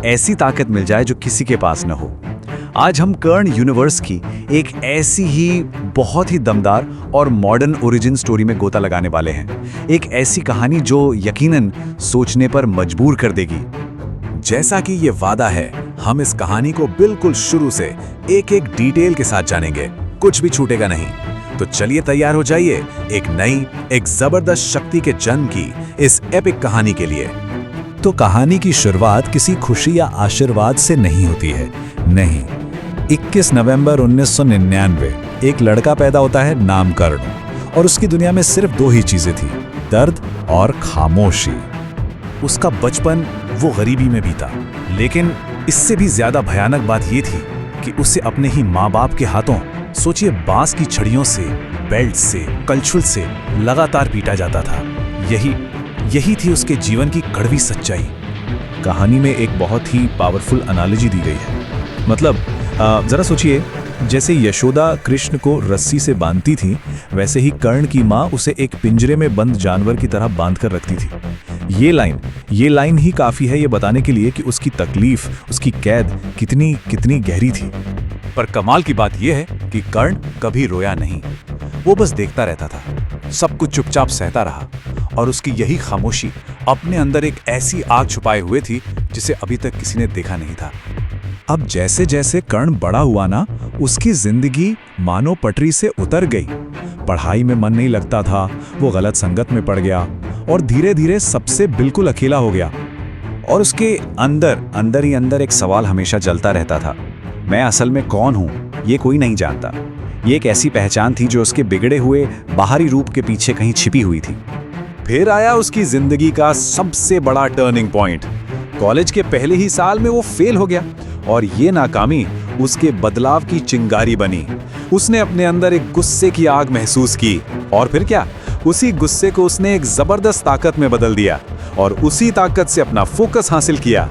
ऐसी ताकत मिल जाए जो किसी के पास न हो। आज हम कर्ण यूनिवर्स की एक ऐसी ही बहुत ही दमदार और मॉडर्न ओरिजिन स्टोरी में गोता लगाने वाले हैं। एक ऐसी कहानी जो यकीनन सोचने पर मजबूर कर देगी। जैसा कि ये वादा है, हम इस कहानी को बिल्कुल शुरू से एक एक डिटेल के साथ जानेंगे, कुछ भी छूटेगा नहीं। तो चलिए तैयार हो जाइए एक नई, एक जबरदस्त शक्ति के जन्म की इस एपिक कहानी के लिए। तो कहानी की शुरुआत किसी खुशी या आशीर्वाद से नहीं होती है, नहीं। 21 नवंबर 1999 एक लड़का पैदा होता है नाम कर्ण, और उसकी दुनिया में सिर्फ दो ही चीजें थी, दर्द और खामोशी। उसका बचपन वो गरीबी में बीता, लेकिन इससे भी ज्यादा भयानक बात ये थी कि उसे अपने ही माँ बाप के हाथों, सोचिए बांस की छड़ियों से, बेल्ट से, कलछुल से लगातार पीटा जाता था। यही थी उसके जीवन की कड़वी सच्चाई। कहानी में एक बहुत ही पावरफुल एनालॉजी दी गई है। मतलब जरा सोचिए, जैसे यशोदा कृष्ण को रस्सी से बांधती थी, वैसे ही कर्ण की माँ उसे एक पिंजरे में बंद जानवर की तरह बांध कर रखती थी। ये लाइन ही काफी है ये बताने के लिए कि उसकी तकलीफ, उसकी कैद कितनी गहरी थी। पर कमाल की बात यह है कि कर्ण कभी रोया नहीं, वो बस देखता रहता था, सब कुछ चुपचाप सहता रहा। और उसकी यही खामोशी अपने अंदर एक ऐसी आग छुपाए हुए थी जिसे अभी तक किसी ने देखा नहीं था। अब जैसे जैसे कर्ण बड़ा हुआ ना, उसकी जिंदगी मानो पटरी से उतर गई। पढ़ाई में मन नहीं लगता था, वो गलत संगत में पड़ गया और धीरे धीरे सबसे बिल्कुल अकेला हो गया। और उसके अंदर ही एक सवाल हमेशा जलता रहता था, मैं असल में कौन हूं, ये कोई नहीं जानता। ये एक ऐसी पहचान थी जो उसके बिगड़े हुए बाहरी रूप के पीछे कहीं छिपी हुई थी। फिर आया उसकी जिंदगी का सबसे बड़ा टर्निंग पॉइंट। कॉलेज के पहले ही साल में वो फेल हो गया और ये नाकामी उसके बदलाव की चिंगारी बनी। उसने अपने अंदर एक गुस्से की आग महसूस की, और फिर क्या, उसी गुस्से को उसने एक जबरदस्त ताकत में बदल दिया और उसी ताकत से अपना फोकस हासिल किया।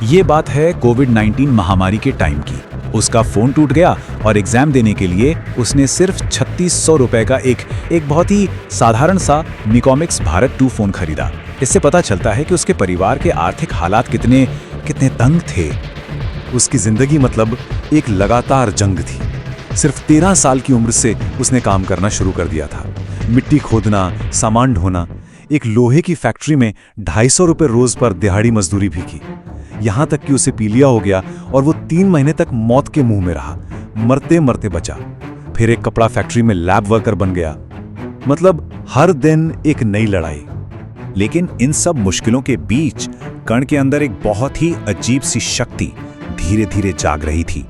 ये बात है कोविड-19 महामारी के टाइम की। उसका फोन टूट गया और एग्जाम देने के लिए उसने सिर्फ 3600 रुपए का एक बहुत ही साधारण सा मिकॉमिक्स भारत 2 फोन खरीदा। इससे पता चलता है कि उसके परिवार के आर्थिक हालात कितने तंग थे। उसकी जिंदगी मतलब एक लगातार जंग थी। सिर्फ 13 साल की उम्र से उसने काम करना शुरू कर दिया था। मिट्टी खोदना, सामान ढोना, एक लोहे की फैक्ट्री में 250 रुपए रोज पर दिहाड़ी मजदूरी भी की। यहां तक कि उसे पीलिया हो गया और वो 3 महीने तक मौत के मुंह में रहा, मरते मरते बचा। फिर एक कपड़ा फैक्ट्री में लैब वर्कर बन गया। मतलब हर दिन एक नई लड़ाई। लेकिन इन सब मुश्किलों के बीच कर्ण के अंदर एक बहुत ही अजीब सी शक्ति धीरे धीरे जाग रही थी।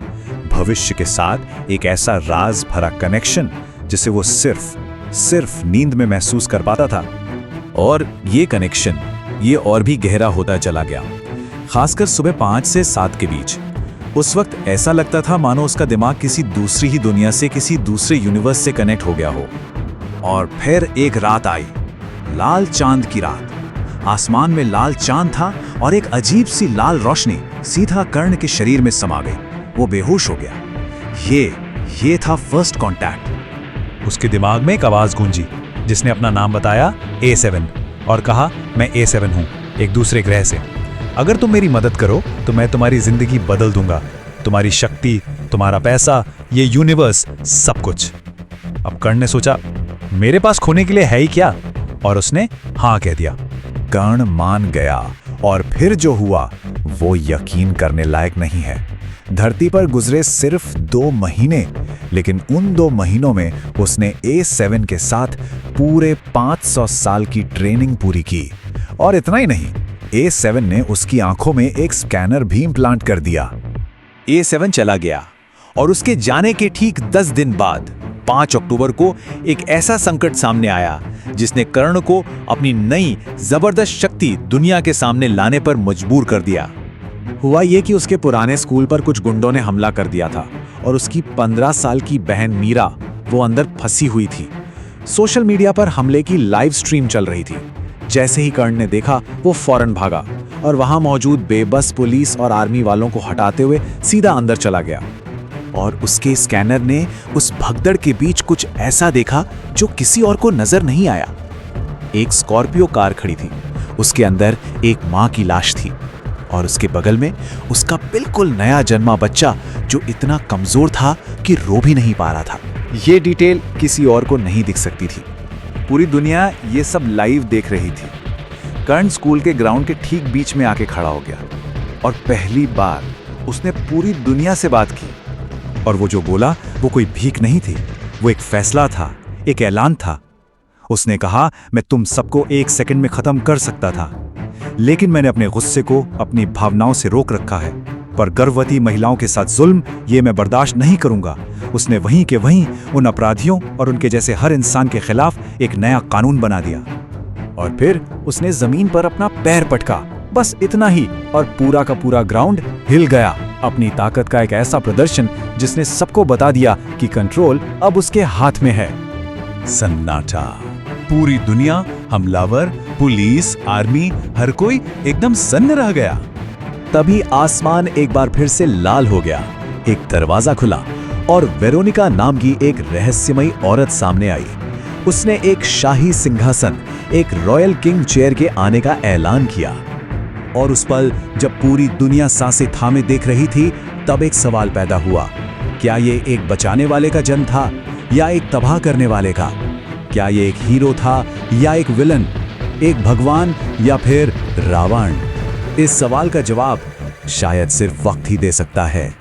भविष्य के साथ एक ऐसा राज भरा कनेक्शन जिसे वो सिर्फ नींद में महसूस कर पाता था। और ये कनेक्शन ये और भी गहरा होता चला गया, खासकर सुबह 5 से 7 के बीच। उस वक्त ऐसा लगता था मानो उसका दिमाग किसी दूसरी ही दुनिया से, किसी दूसरे यूनिवर्स से कनेक्ट हो गया हो। और फिर एक रात आई, लाल चांद की रात। आसमान में लाल चांद था और एक अजीब सी लाल रोशनी सीधा कर्ण के शरीर में समा गई। वो बेहोश हो गया। ये था फर्स्ट कांटेक्ट। उसके दिमाग में एक आवाज गूंजी जिसने अपना नाम बताया A7 और कहा, मैं A7 हूं, एक दूसरे ग्रह से। अगर तुम मेरी मदद करो तो मैं तुम्हारी जिंदगी बदल दूंगा, तुम्हारी शक्ति, तुम्हारा पैसा, ये यूनिवर्स, सब कुछ। अब कर्ण ने सोचा, मेरे पास खोने के लिए है ही क्या, और उसने हाँ कह दिया। कर्ण मान गया और फिर जो हुआ वो यकीन करने लायक नहीं है। धरती पर गुजरे सिर्फ 2 महीने, लेकिन उन 2 महीनों में उसने A7 के साथ पूरे 500 साल की ट्रेनिंग पूरी की। और इतना ही नहीं, A7 ने उसकी आंखों में एक स्कैनर भी इम्प्लांट कर दिया। A7 चला गया और उसके जाने के ठीक 10 दिन बाद 5 अक्टूबर को एक ऐसा संकट सामने आया जिसने कर्ण को अपनी नई जबरदस्त शक्ति दुनिया के सामने लाने पर मजबूर कर दिया। हुआ ये कि उसके पुराने स्कूल पर कुछ गुंडों ने हमला कर दिया था और उसकी 15 साल की बहन मीरा वो अंदर फंसी हुई थी। सोशल मीडिया पर हमले की लाइव स्ट्रीम चल रही थी। जैसे ही कर्ण ने देखा, वो फौरन भागा और वहां मौजूद बेबस पुलिस और आर्मी वालों को हटाते हुए सीधा अंदर चला गया। और उसके स्कैनर ने उस भगदड़ के बीच कुछ ऐसा देखा जो किसी और को नजर नहीं आया। एक स्कॉर्पियो कार खड़ी थी, उसके अंदर एक मां की लाश थी। और उसके बगल में उसका बिल्कुल नया जन्मा बच्चा जो इतना कमजोर था कि रो भी नहीं पा रहा था। ये डिटेल किसी और को नहीं दिख सकती थी। पूरी दुनिया ये सब लाइव देख रही थी। कर्ण स्कूल के ग्राउंड के ठीक बीच में आके खड़ा हो गया और पहली बार उसने पूरी दुनिया से बात की। और वो जो बोला वो कोई भीख नहीं थी, वो एक फैसला था, एक ऐलान था। उसने कहा, मैं तुम सबको 1 सेकंड में खत्म कर सकता था, लेकिन मैंने अपने गुस्से को अपनी भावनाओं से रोक रखा है। पर गर्भवती महिलाओं के साथ जुल्म ये मैं बर्दाश्त नहीं करूंगा। उसने वहीं के वहीं उन अपराधियों और उनके जैसे हर इंसान के खिलाफ एक नया कानून बना दिया। और फिर उसने जमीन पर अपना पैर पटका, बस इतना ही, और पूरा का पूरा ग्राउंड हिल गया। अपनी ताकत का एक ऐसा प्रदर्शन जिसने सबको बता दिया कि कंट्रोल अब उसके हाथ में है। सन्नाटा, पूरी दुनिया, हमलावर, पुलिस, आर्मी, हर कोई एकदम सन्न रह गया। तभी आसमान एक बार फिर से लाल हो गया। एक दरवाजा खुला और वेरोनिका नाम की एक रहस्यमयी औरत सामने आई। उसने एक शाही सिंहासन, एक रॉयल किंग चेयर के आने का ऐलान किया। और उस पल जब पूरी दुनिया सांसें थामे देख रही थी, तब एक सवाल पैदा हुआ। क्या ये एक बचाने वाले का जन्म था या एक तबाह करने वाले का? क्या ये एक हीरो था या एक विलन, एक भगवान या फिर रावण? इस सवाल का जवाब शायद सिर्फ वक्त ही दे सकता है।